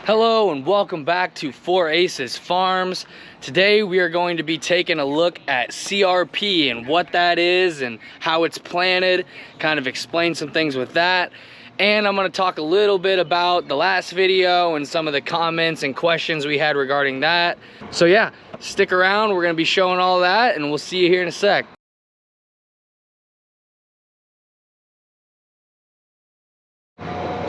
Hello and welcome back to Four Aces Farms. Today we are going to be taking a look at CRP and what that is and how it's planted, kind of explain some things with that. And I'm going to talk a little bit about the last video and some of the comments and questions we had regarding that. So yeah, stick around, we're going to be showing all that and we'll see you here in a sec.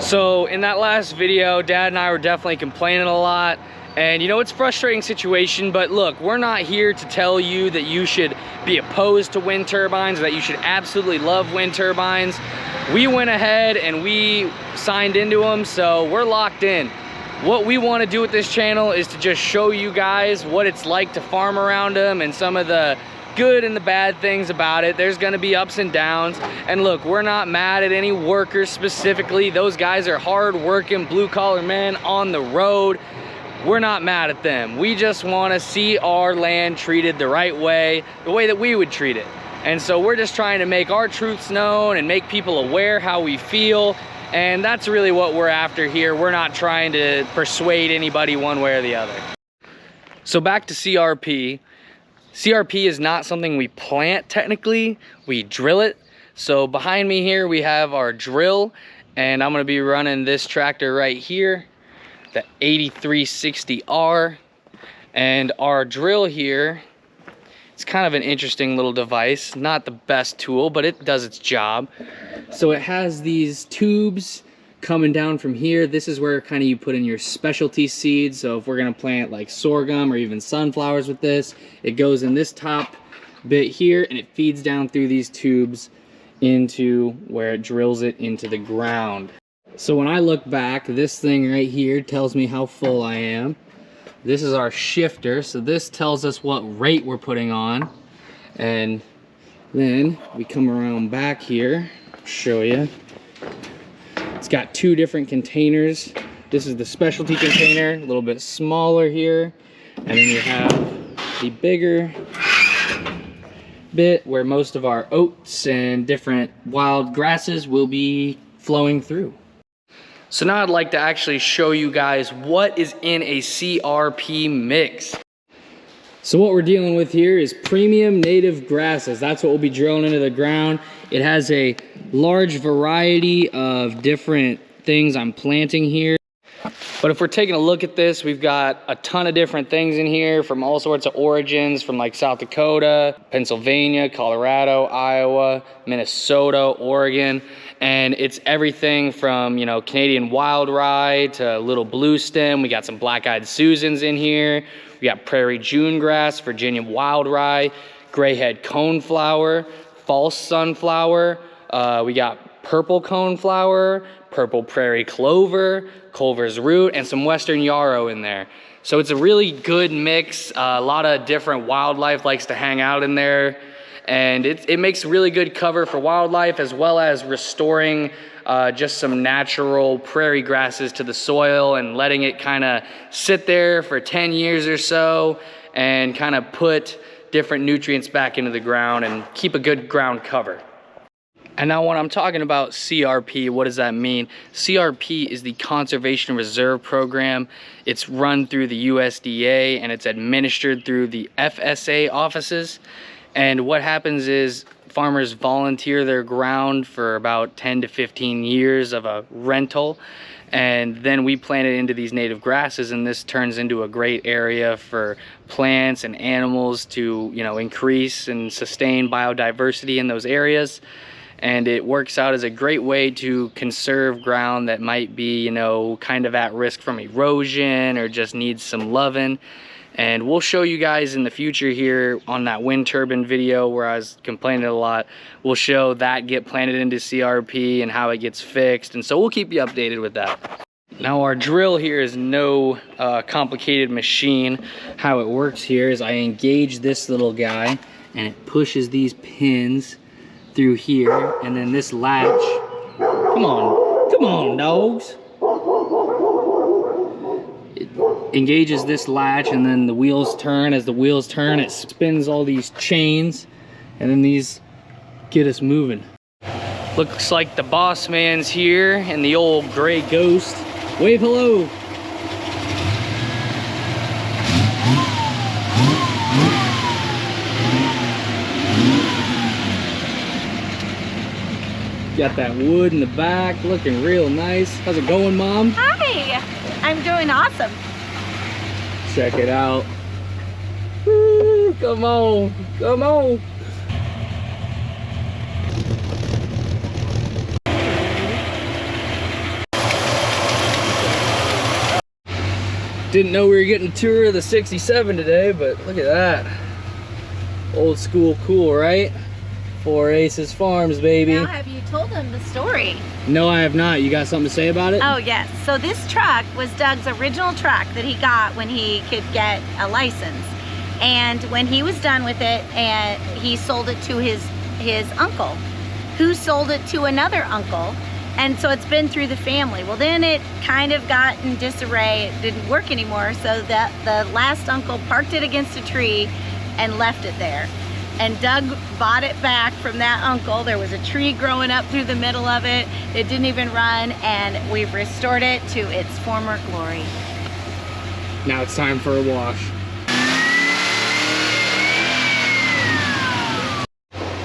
So in that last video, Dad and I were definitely complaining a lot, and you know, it's a frustrating situation, but look, we're not here to tell you that you should be opposed to wind turbines, that you should absolutely love wind turbines. We went ahead and we signed into them, so we're locked in. What we want to do with this channel is to just show you guys what it's like to farm around them and some of the good and the bad things about it. There's going to be ups and downs, and look, we're not mad at any workers specifically. Those guys are hard working blue collar men on the road. We're not mad at them. We just want to see our land treated the right way, the way that we would treat it. And so we're just trying to make our truths known and make people aware how we feel, and that's really what we're after here. We're not trying to persuade anybody one way or the other. So back to CRP. CRP is not something we plant technically, we drill it. So behind me here we have our drill, and I'm going to be running this tractor right here, the 8360R. And our drill here, it's kind of an interesting little device, not the best tool, but it does its job. So it has these tubes coming down from here. This is where kind of you put in your specialty seeds. So if we're going to plant like sorghum or even sunflowers with this, it goes in this top bit here and it feeds down through these tubes into where it drills it into the ground. So when I look back, this thing right here tells me how full I am. This is our shifter, so this tells us what rate we're putting on. And then we come around back here, show you. It's got two different containers. This is the specialty container, a little bit smaller here. And then you have the bigger bit where most of our oats and different wild grasses will be flowing through. So now I'd like to actually show you guys what is in a CRP mix. So what we're dealing with here is premium native grasses. That's what we'll be drilling into the ground. It has a large variety of different things I'm planting here. But if we're taking a look at this, we've got a ton of different things in here from all sorts of origins, from like South Dakota, Pennsylvania, Colorado, Iowa, Minnesota, Oregon. And it's everything from, you know, Canadian wild rye to little blue stem. We got some black-eyed Susans in here. We got prairie June grass, Virginia wild rye, grayhead coneflower, false sunflower. We got purple coneflower, purple prairie clover, Culver's root, and some western yarrow in there. So it's a really good mix. A lot of different wildlife likes to hang out in there. And it makes really good cover for wildlife, as well as restoring just some natural prairie grasses to the soil and letting it kind of sit there for 10 years or so and kind of put different nutrients back into the ground and keep a good ground cover. And now when I'm talking about CRP, what does that mean? CRP is the Conservation Reserve Program. It's run through the USDA and it's administered through the FSA offices. And what happens is farmers volunteer their ground for about 10 to 15 years of a rental, and then we plant it into these native grasses, and this turns into a great area for plants and animals to, you know, increase and sustain biodiversity in those areas. And it works out as a great way to conserve ground that might be, you know, kind of at risk from erosion or just needs some loving. And we'll show you guys in the future here on that wind turbine video where I was complaining a lot. We'll show that get planted into CRP and how it gets fixed. And so we'll keep you updated with that. Now our drill here is no complicated machine. How it works here is I engage this little guy and it pushes these pins through here. And then this latch, come on dogs. Engages this latch, and then the wheels turn. As the wheels turn, it spins all these chains, and then these get us moving. Looks like the boss man's here in the old gray Ghost. Wave hello. Got that wood in the back, looking real nice. How's it going, Mom? Hi, I'm doing awesome. Check it out. Woo, come on, come on. Didn't know we were getting a tour of the 67 today, but look at that. Old school cool, right? 4 Aces Farms, baby. Now, have you told them the story? No, I have not. You got something to say about it? Oh, yes. So this truck was Doug's original truck that he got when he could get a license. And when he was done with it, and he sold it to his uncle, who sold it to another uncle. And so it's been through the family. Well, then it kind of got in disarray. It didn't work anymore. So the last uncle parked it against a tree and left it there. And Doug bought it back from that uncle. There was a tree growing up through the middle of it. It didn't even run, and we've restored it to its former glory. Now it's time for a wash.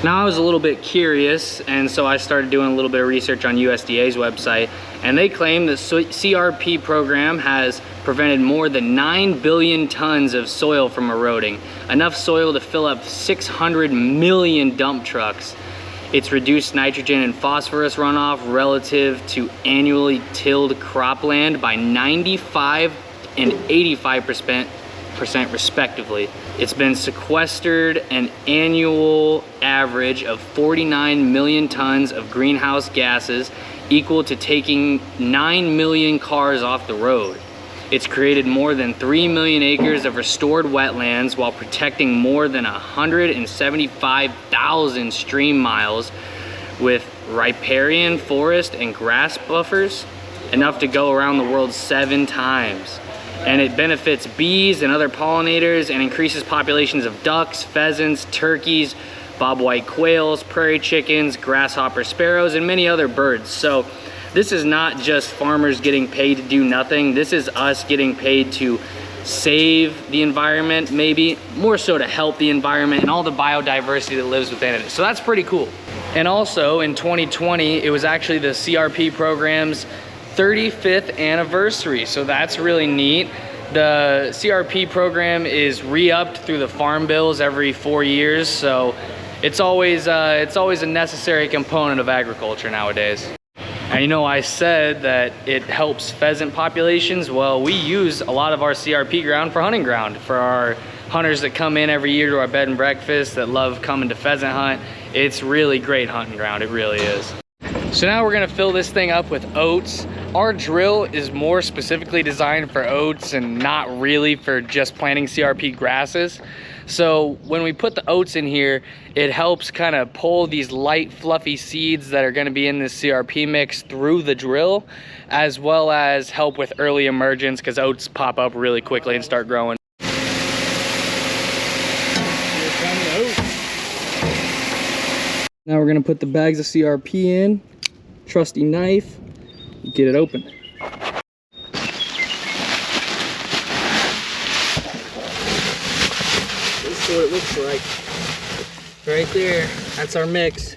Now I was a little bit curious, and so I started doing a little bit of research on USDA's website, and they claim the CRP program has prevented more than 9 billion tons of soil from eroding, enough soil to fill up 600 million dump trucks. It's reduced nitrogen and phosphorus runoff relative to annually tilled cropland by 95 and 85% respectively. It's been sequestered an annual average of 49 million tons of greenhouse gases, equal to taking 9 million cars off the road. It's created more than 3 million acres of restored wetlands while protecting more than 175,000 stream miles with riparian forest and grass buffers, enough to go around the world 7 times. And it benefits bees and other pollinators and increases populations of ducks, pheasants, turkeys, bobwhite quails, prairie chickens, grasshopper sparrows, and many other birds. So this is not just farmers getting paid to do nothing. This is us getting paid to save the environment, maybe more so to help the environment and all the biodiversity that lives within it. So that's pretty cool. And also in 2020, it was actually the CRP program's 35th anniversary, so that's really neat. The CRP program is re-upped through the farm bills every 4 years, so it's always a necessary component of agriculture nowadays. And you know, I said that it helps pheasant populations. Well, we use a lot of our CRP ground for hunting ground for our hunters that come in every year to our bed and breakfast that love coming to pheasant hunt. It's really great hunting ground, it really is. So now we're gonna fill this thing up with oats. Our drill is more specifically designed for oats and not really for just planting CRP grasses. So when we put the oats in here, it helps kind of pull these light fluffy seeds that are gonna be in this CRP mix through the drill, as well as help with early emergence because oats pop up really quickly and start growing. Now we're gonna put the bags of CRP in, trusty knife, get it open. This is what it looks like. Right there, that's our mix.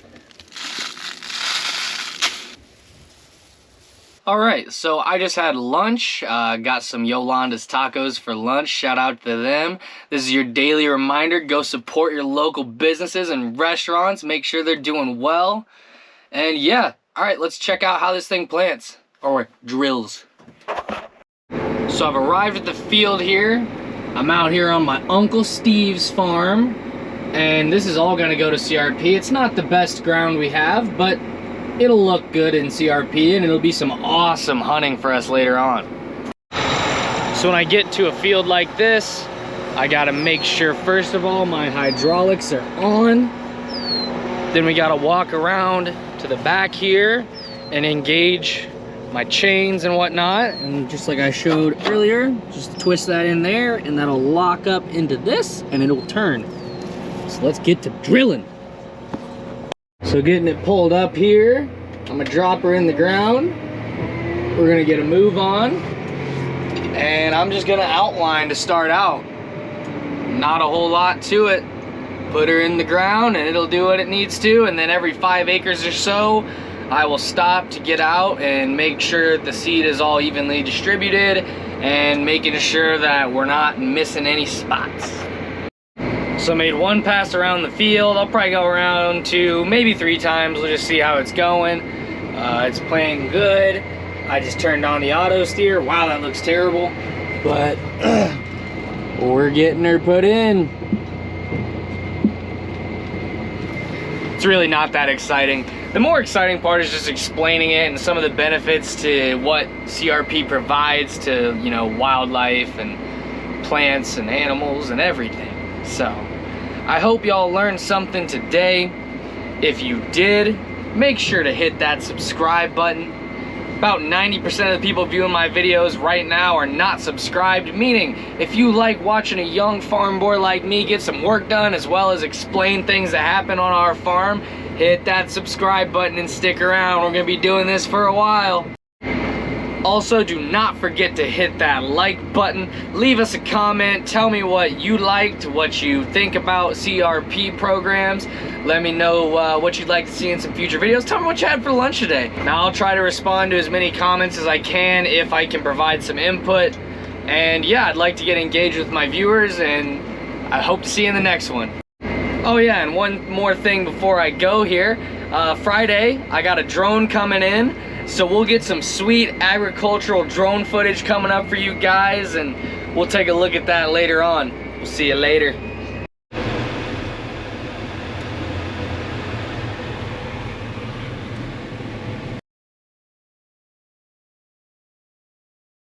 All right, so I just had lunch, got some Yolanda's tacos for lunch, shout out to them. This is your daily reminder, go support your local businesses and restaurants, make sure they're doing well. And yeah, all right, let's check out how this thing plants, or drills. So I've arrived at the field here. I'm out here on my Uncle Steve's farm, and this is all gonna go to CRP. It's not the best ground we have, but it'll look good in CRP and it'll be some awesome hunting for us later on. So when I get to a field like this, I gotta make sure first of all my hydraulics are on. Then we gotta walk around to the back here and engage my chains and whatnot. And just like I showed earlier, just twist that in there and that'll lock up into this and it'll turn. So let's get to drilling. So getting it pulled up here, I'm gonna drop her in the ground. We're gonna get a move on. And I'm just gonna outline to start out. Not a whole lot to it. Put her in the ground and it'll do what it needs to. And then every 5 acres or so, I will stop to get out and make sure the seed is all evenly distributed and making sure that we're not missing any spots. So I made one pass around the field. I'll probably go around 2, maybe 3 times. We'll just see how it's going. It's playing good. I just turned on the auto steer. Wow, that looks terrible. But we're getting her put in. It's really not that exciting. The more exciting part is just explaining it and some of the benefits to what CRP provides to, you know, wildlife and plants and animals and everything. So I hope y'all learned something today. If you did, make sure to hit that subscribe button. About 90% of the people viewing my videos right now are not subscribed, meaning if you like watching a young farm boy like me get some work done as well as explain things that happen on our farm, hit that subscribe button and stick around. We're gonna be doing this for a while. Also, do not forget to hit that like button. Leave us a comment. Tell me what you liked, what you think about CRP programs. Let me know what you'd like to see in some future videos. Tell me what you had for lunch today. Now, I'll try to respond to as many comments as I can if I can provide some input. And yeah, I'd like to get engaged with my viewers, and I hope to see you in the next one. Oh yeah, and one more thing before I go here. Friday, I got a drone coming in. So we'll get some sweet agricultural drone footage coming up for you guys, and we'll take a look at that later on. We'll see you later.